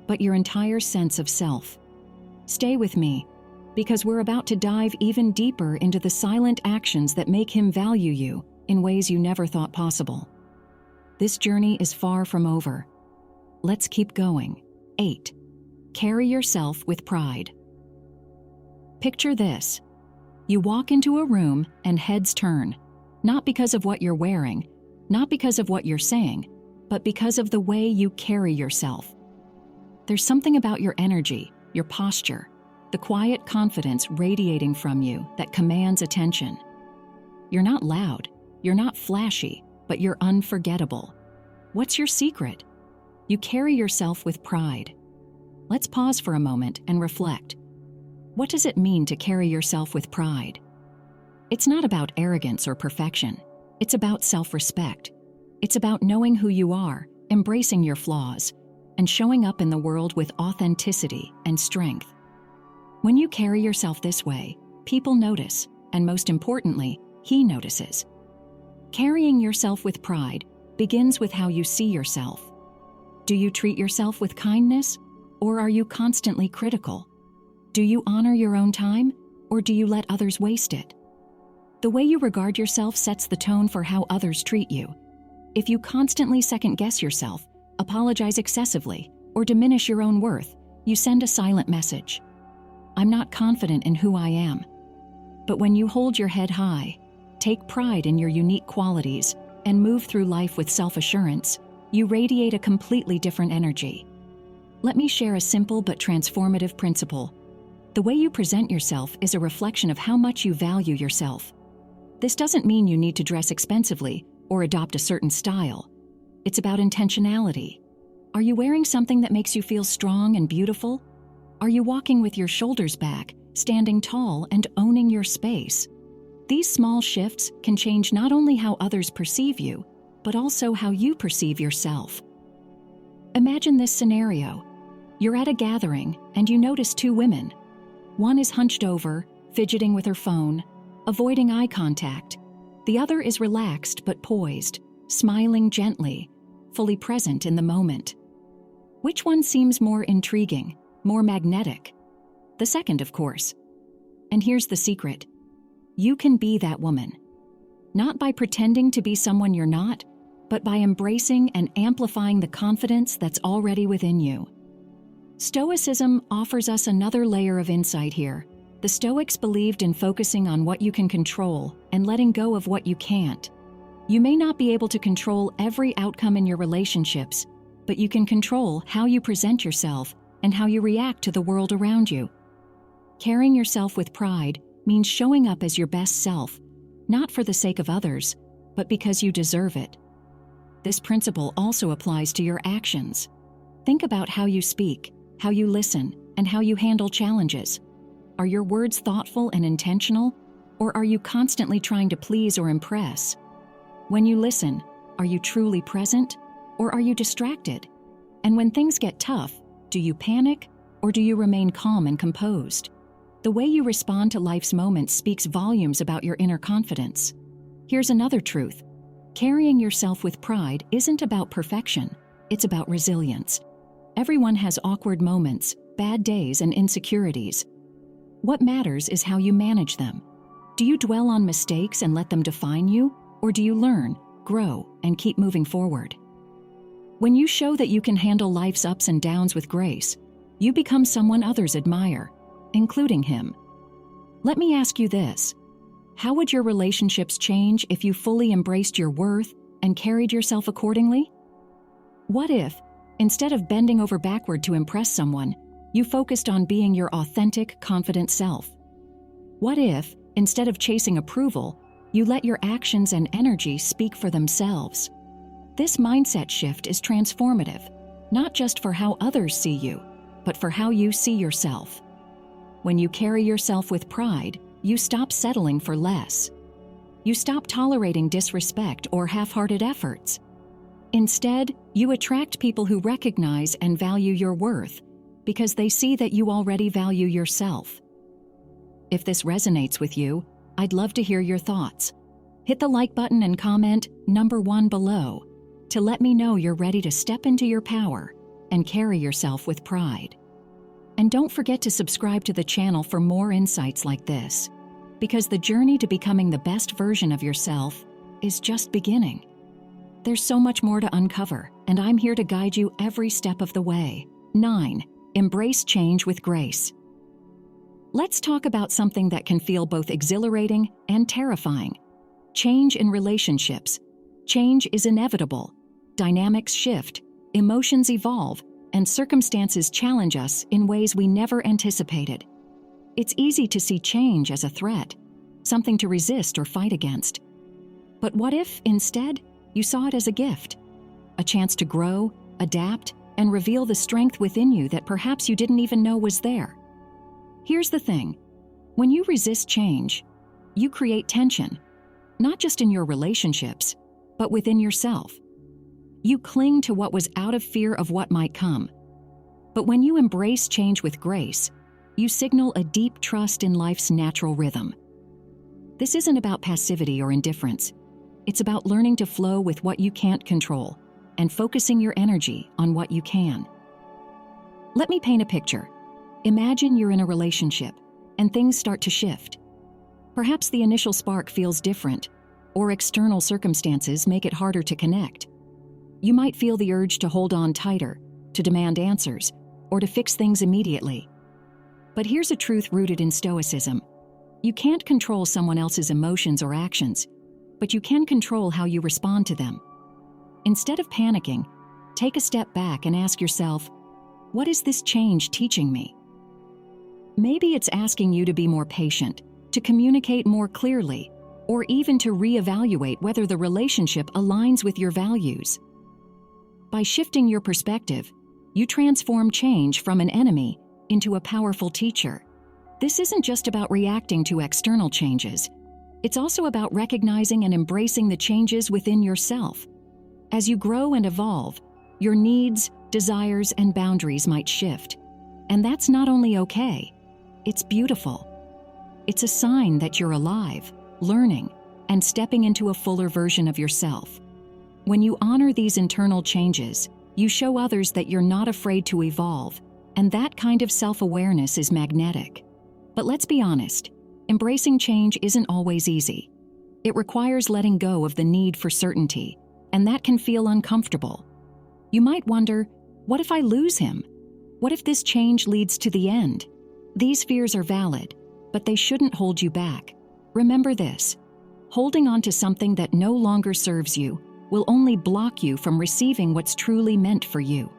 but your entire sense of self. Stay with me, because we're about to dive even deeper into the silent actions that make him value you in ways you never thought possible. This journey is far from over. Let's keep going. 8. Carry yourself with pride. Picture this. You walk into a room and heads turn, not because of what you're wearing, not because of what you're saying, but because of the way you carry yourself. There's something about your energy, your posture, the quiet confidence radiating from you that commands attention. You're not loud, you're not flashy, but you're unforgettable. What's your secret? You carry yourself with pride. Let's pause for a moment and reflect. What does it mean to carry yourself with pride? It's not about arrogance or perfection. It's about self-respect. It's about knowing who you are, embracing your flaws, and showing up in the world with authenticity and strength. When you carry yourself this way, people notice, and most importantly, he notices. Carrying yourself with pride begins with how you see yourself. Do you treat yourself with kindness, or are you constantly critical? Do you honor your own time, or do you let others waste it? The way you regard yourself sets the tone for how others treat you. If you constantly second-guess yourself, apologize excessively, or diminish your own worth, you send a silent message. I'm not confident in who I am. But when you hold your head high, take pride in your unique qualities, and move through life with self-assurance, you radiate a completely different energy. Let me share a simple but transformative principle. The way you present yourself is a reflection of how much you value yourself. This doesn't mean you need to dress expensively or adopt a certain style. It's about intentionality. Are you wearing something that makes you feel strong and beautiful? Are you walking with your shoulders back, standing tall and owning your space? These small shifts can change not only how others perceive you, but also how you perceive yourself. Imagine this scenario. You're at a gathering and you notice two women. One is hunched over, fidgeting with her phone, avoiding eye contact. The other is relaxed but poised, smiling gently, fully present in the moment. Which one seems more intriguing, more magnetic? The second, of course. And here's the secret. You can be that woman. Not by pretending to be someone you're not, but by embracing and amplifying the confidence that's already within you. Stoicism offers us another layer of insight here. The Stoics believed in focusing on what you can control and letting go of what you can't. You may not be able to control every outcome in your relationships, but you can control how you present yourself and how you react to the world around you. Carrying yourself with pride means showing up as your best self, not for the sake of others, but because you deserve it. This principle also applies to your actions. Think about how you speak, how you listen, and how you handle challenges. Are your words thoughtful and intentional, or are you constantly trying to please or impress? When you listen, are you truly present, or are you distracted? And when things get tough, do you panic, or do you remain calm and composed? The way you respond to life's moments speaks volumes about your inner confidence. Here's another truth. Carrying yourself with pride isn't about perfection, it's about resilience. Everyone has awkward moments, bad days, and insecurities. What matters is how you manage them. Do you dwell on mistakes and let them define you, or do you learn, grow, and keep moving forward? When you show that you can handle life's ups and downs with grace, you become someone others admire, including him. Let me ask you this. How would your relationships change if you fully embraced your worth and carried yourself accordingly? What if, instead of bending over backward to impress someone, you focused on being your authentic, confident self? What if, instead of chasing approval, you let your actions and energy speak for themselves? This mindset shift is transformative, not just for how others see you, but for how you see yourself. When you carry yourself with pride, you stop settling for less. You stop tolerating disrespect or half-hearted efforts. Instead, you attract people who recognize and value your worth because they see that you already value yourself. If this resonates with you, I'd love to hear your thoughts. Hit the like button and comment #1 below to let me know you're ready to step into your power and carry yourself with pride. And don't forget to subscribe to the channel for more insights like this, because the journey to becoming the best version of yourself is just beginning. There's so much more to uncover, and I'm here to guide you every step of the way. 9. Embrace change with grace. Let's talk about something that can feel both exhilarating and terrifying. Change in relationships. Change is inevitable. Dynamics shift, emotions evolve, and circumstances challenge us in ways we never anticipated. It's easy to see change as a threat, something to resist or fight against. But what if, instead, you saw it as a gift? A chance to grow, adapt, and reveal the strength within you that perhaps you didn't even know was there. Here's the thing. When you resist change, you create tension, not just in your relationships, but within yourself. You cling to what was out of fear of what might come. But when you embrace change with grace, you signal a deep trust in life's natural rhythm. This isn't about passivity or indifference. It's about learning to flow with what you can't control and focusing your energy on what you can. Let me paint a picture. Imagine you're in a relationship and things start to shift. Perhaps the initial spark feels different, or external circumstances make it harder to connect. You might feel the urge to hold on tighter, to demand answers, or to fix things immediately. But here's a truth rooted in Stoicism. You can't control someone else's emotions or actions, but you can control how you respond to them. Instead of panicking, take a step back and ask yourself, what is this change teaching me? Maybe it's asking you to be more patient, to communicate more clearly, or even to reevaluate whether the relationship aligns with your values. By shifting your perspective, you transform change from an enemy into a powerful teacher. This isn't just about reacting to external changes. It's also about recognizing and embracing the changes within yourself. As you grow and evolve, your needs, desires, and boundaries might shift. And that's not only okay, it's beautiful. It's a sign that you're alive, learning, and stepping into a fuller version of yourself. When you honor these internal changes, you show others that you're not afraid to evolve, and that kind of self-awareness is magnetic. But let's be honest, embracing change isn't always easy. It requires letting go of the need for certainty, and that can feel uncomfortable. You might wonder, what if I lose him? What if this change leads to the end? These fears are valid, but they shouldn't hold you back. Remember this: holding on to something that no longer serves you will only block you from receiving what's truly meant for you.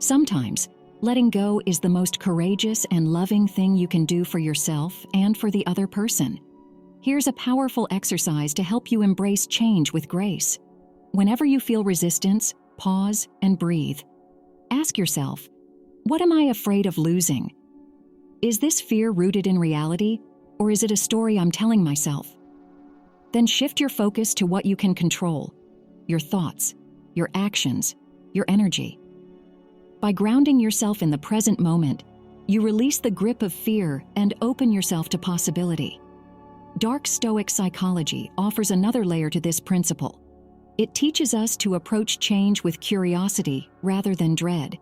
Sometimes, letting go is the most courageous and loving thing you can do for yourself and for the other person. Here's a powerful exercise to help you embrace change with grace. Whenever you feel resistance, pause and breathe. Ask yourself, what am I afraid of losing? Is this fear rooted in reality, or is it a story I'm telling myself? Then shift your focus to what you can control: your thoughts, your actions, your energy. By grounding yourself in the present moment, you release the grip of fear and open yourself to possibility. Dark Stoic psychology offers another layer to this principle. It teaches us to approach change with curiosity rather than dread.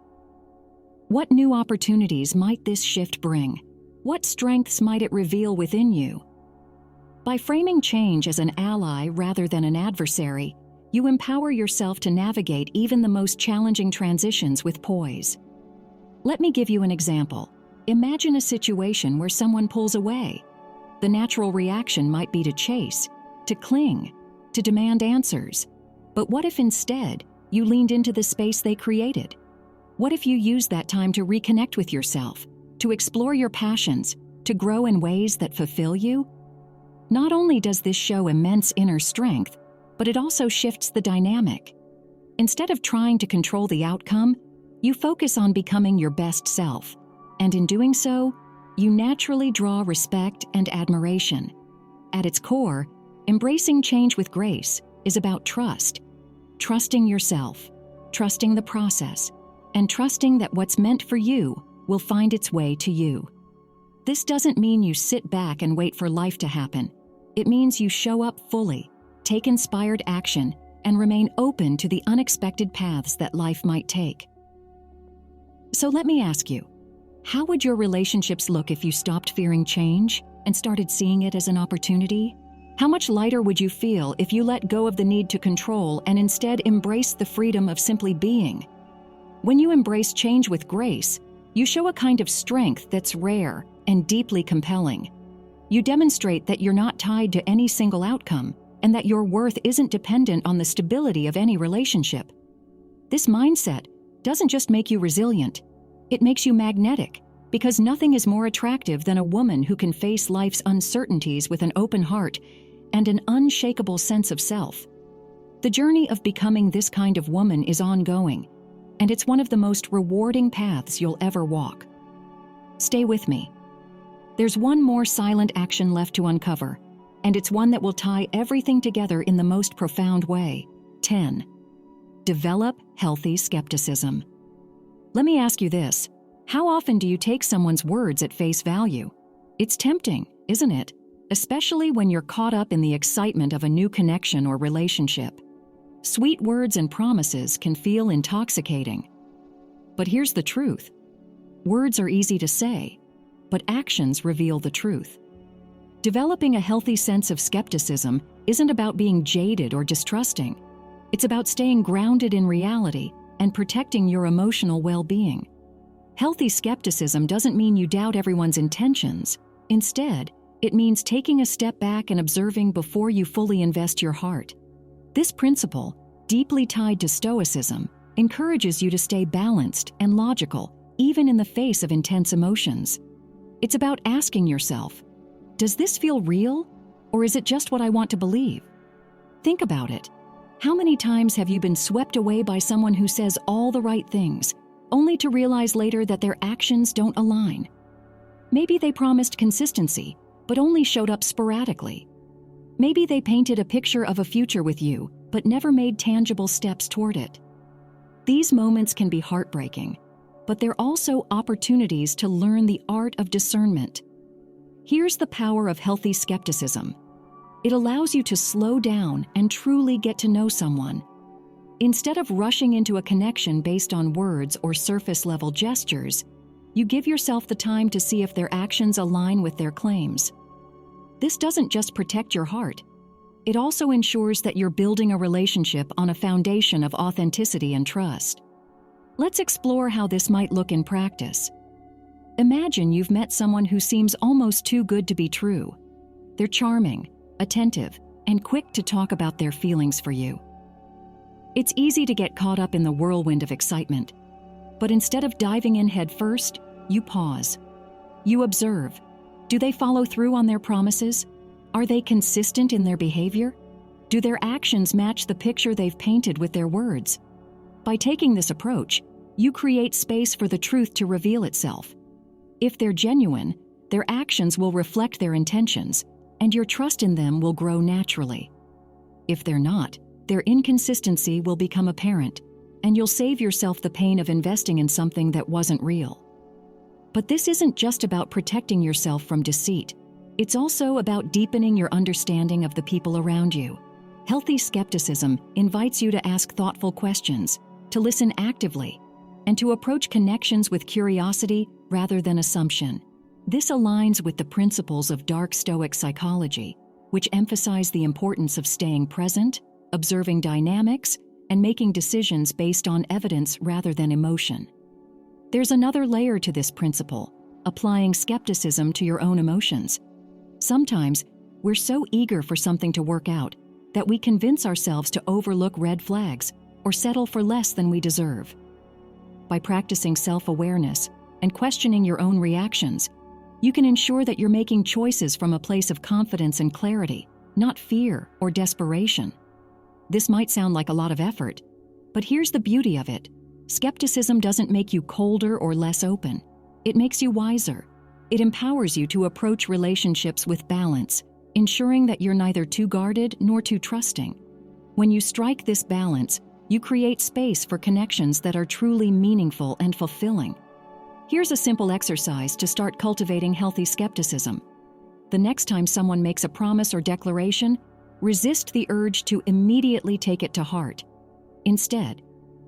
What new opportunities might this shift bring? What strengths might it reveal within you? By framing change as an ally rather than an adversary, you empower yourself to navigate even the most challenging transitions with poise. Let me give you an example. Imagine a situation where someone pulls away. The natural reaction might be to chase, to cling, to demand answers. But what if instead you leaned into the space they created? What if you used that time to reconnect with yourself, to explore your passions, to grow in ways that fulfill you? Not only does this show immense inner strength, but it also shifts the dynamic. Instead of trying to control the outcome, you focus on becoming your best self, and in doing so, you naturally draw respect and admiration. At its core, embracing change with grace is about trust. Trusting yourself, trusting the process, and trusting that what's meant for you will find its way to you. This doesn't mean you sit back and wait for life to happen. It means you show up fully, take inspired action, and remain open to the unexpected paths that life might take. So let me ask you, how would your relationships look if you stopped fearing change and started seeing it as an opportunity? How much lighter would you feel if you let go of the need to control and instead embraced the freedom of simply being? When you embrace change with grace, you show a kind of strength that's rare and deeply compelling. You demonstrate that you're not tied to any single outcome, and that your worth isn't dependent on the stability of any relationship. This mindset doesn't just make you resilient, it makes you magnetic, because nothing is more attractive than a woman who can face life's uncertainties with an open heart and an unshakable sense of self. The journey of becoming this kind of woman is ongoing, and it's one of the most rewarding paths you'll ever walk. Stay with me. There's one more silent action left to uncover, and it's one that will tie everything together in the most profound way. 10. Develop healthy skepticism. Let me ask you this: how often do you take someone's words at face value? It's tempting, isn't it? Especially when you're caught up in the excitement of a new connection or relationship. Sweet words and promises can feel intoxicating. But here's the truth. Words are easy to say, but actions reveal the truth. Developing a healthy sense of skepticism isn't about being jaded or distrusting. It's about staying grounded in reality and protecting your emotional well-being. Healthy skepticism doesn't mean you doubt everyone's intentions. Instead, it means taking a step back and observing before you fully invest your heart. This principle, deeply tied to Stoicism, encourages you to stay balanced and logical, even in the face of intense emotions. It's about asking yourself, does this feel real, or is it just what I want to believe? Think about it. How many times have you been swept away by someone who says all the right things, only to realize later that their actions don't align? Maybe they promised consistency, but only showed up sporadically. Maybe they painted a picture of a future with you, but never made tangible steps toward it. These moments can be heartbreaking, but they're also opportunities to learn the art of discernment. Here's the power of healthy skepticism. It allows you to slow down and truly get to know someone. Instead of rushing into a connection based on words or surface-level gestures, you give yourself the time to see if their actions align with their claims. This doesn't just protect your heart. It also ensures that you're building a relationship on a foundation of authenticity and trust. Let's explore how this might look in practice. Imagine you've met someone who seems almost too good to be true. They're charming, attentive, and quick to talk about their feelings for you. It's easy to get caught up in the whirlwind of excitement, but instead of diving in head first, you pause. You observe. Do they follow through on their promises? Are they consistent in their behavior? Do their actions match the picture they've painted with their words? By taking this approach, you create space for the truth to reveal itself. If they're genuine, their actions will reflect their intentions, and your trust in them will grow naturally. If they're not, their inconsistency will become apparent, and you'll save yourself the pain of investing in something that wasn't real. But this isn't just about protecting yourself from deceit. It's also about deepening your understanding of the people around you. Healthy skepticism invites you to ask thoughtful questions, to listen actively, and to approach connections with curiosity rather than assumption. This aligns with the principles of dark Stoic psychology, which emphasize the importance of staying present, observing dynamics, and making decisions based on evidence rather than emotion. There's another layer to this principle, applying skepticism to your own emotions. Sometimes, we're so eager for something to work out that we convince ourselves to overlook red flags or settle for less than we deserve. By practicing self-awareness and questioning your own reactions, you can ensure that you're making choices from a place of confidence and clarity, not fear or desperation. This might sound like a lot of effort, but here's the beauty of it. Skepticism doesn't make you colder or less open. It makes you wiser. It empowers you to approach relationships with balance, ensuring that you're neither too guarded nor too trusting. When you strike this balance, you create space for connections that are truly meaningful and fulfilling. Here's a simple exercise to start cultivating healthy skepticism. The next time someone makes a promise or declaration, resist the urge to immediately take it to heart. Instead,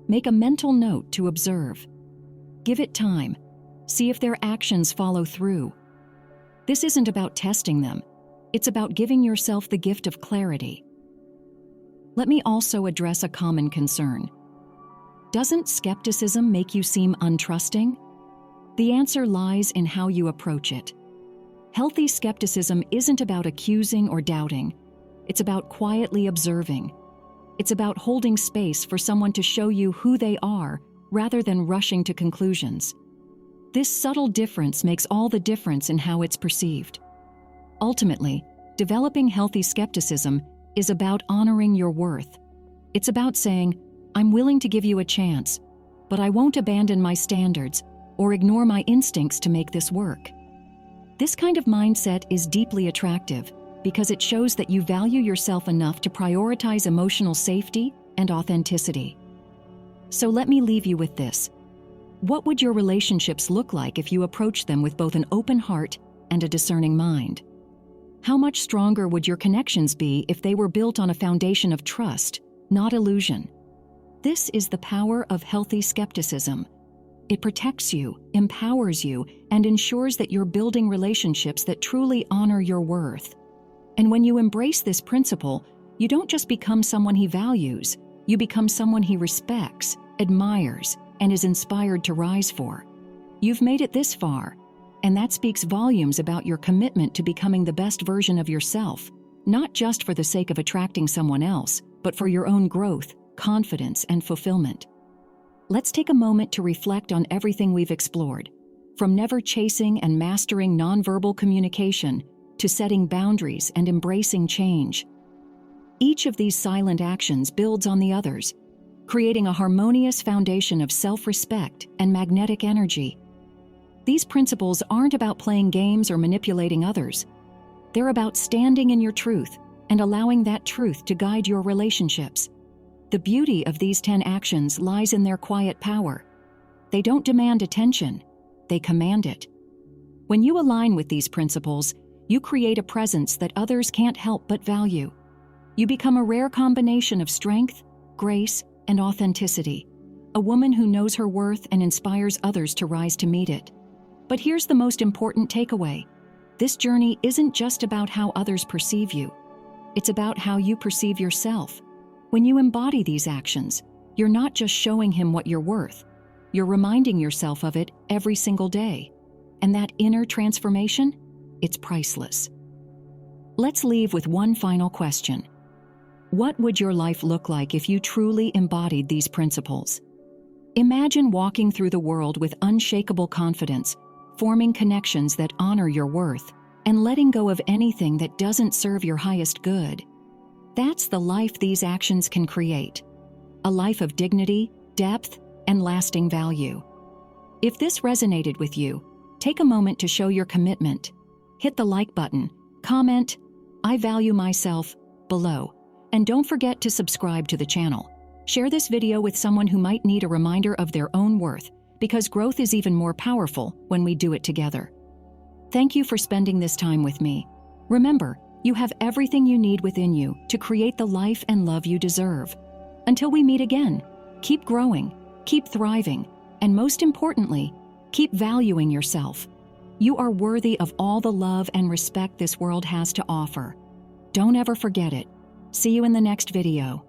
make a mental note to observe. Give it time. See if their actions follow through. This isn't about testing them. It's about giving yourself the gift of clarity. Let me also address a common concern. Doesn't skepticism make you seem untrusting? The answer lies in how you approach it. Healthy skepticism isn't about accusing or doubting. It's about quietly observing. It's about holding space for someone to show you who they are rather than rushing to conclusions. This subtle difference makes all the difference in how it's perceived. Ultimately, developing healthy skepticism is about honoring your worth. It's about saying, I'm willing to give you a chance, but I won't abandon my standards or ignore my instincts to make this work. This kind of mindset is deeply attractive because it shows that you value yourself enough to prioritize emotional safety and authenticity. So let me leave you with this. What would your relationships look like if you approached them with both an open heart and a discerning mind? How much stronger would your connections be if they were built on a foundation of trust, not illusion? This is the power of healthy skepticism. It protects you, empowers you, and ensures that you're building relationships that truly honor your worth. And when you embrace this principle, you don't just become someone he values, you become someone he respects, admires, and is inspired to rise for. You've made it this far, and that speaks volumes about your commitment to becoming the best version of yourself, not just for the sake of attracting someone else, but for your own growth, confidence, and fulfillment. Let's take a moment to reflect on everything we've explored, from never chasing and mastering nonverbal communication to setting boundaries and embracing change. Each of these silent actions builds on the others, creating a harmonious foundation of self-respect and magnetic energy. These principles aren't about playing games or manipulating others. They're about standing in your truth and allowing that truth to guide your relationships. The beauty of these 10 actions lies in their quiet power. They don't demand attention, they command it. When you align with these principles, you create a presence that others can't help but value. You become a rare combination of strength, grace, and authenticity, a woman who knows her worth and inspires others to rise to meet it. But here's the most important takeaway. This journey isn't just about how others perceive you. It's about how you perceive yourself. When you embody these actions, you're not just showing him what you're worth. You're reminding yourself of it every single day. And that inner transformation, it's priceless. Let's leave with one final question. What would your life look like if you truly embodied these principles? Imagine walking through the world with unshakable confidence, forming connections that honor your worth, and letting go of anything that doesn't serve your highest good. That's the life these actions can create. A life of dignity, depth, and lasting value. If this resonated with you, take a moment to show your commitment. Hit the like button, comment, "I value myself," below. And don't forget to subscribe to the channel. Share this video with someone who might need a reminder of their own worth, because growth is even more powerful when we do it together. Thank you for spending this time with me. Remember, you have everything you need within you to create the life and love you deserve. Until we meet again, keep growing, keep thriving, and most importantly, keep valuing yourself. You are worthy of all the love and respect this world has to offer. Don't ever forget it. See you in the next video.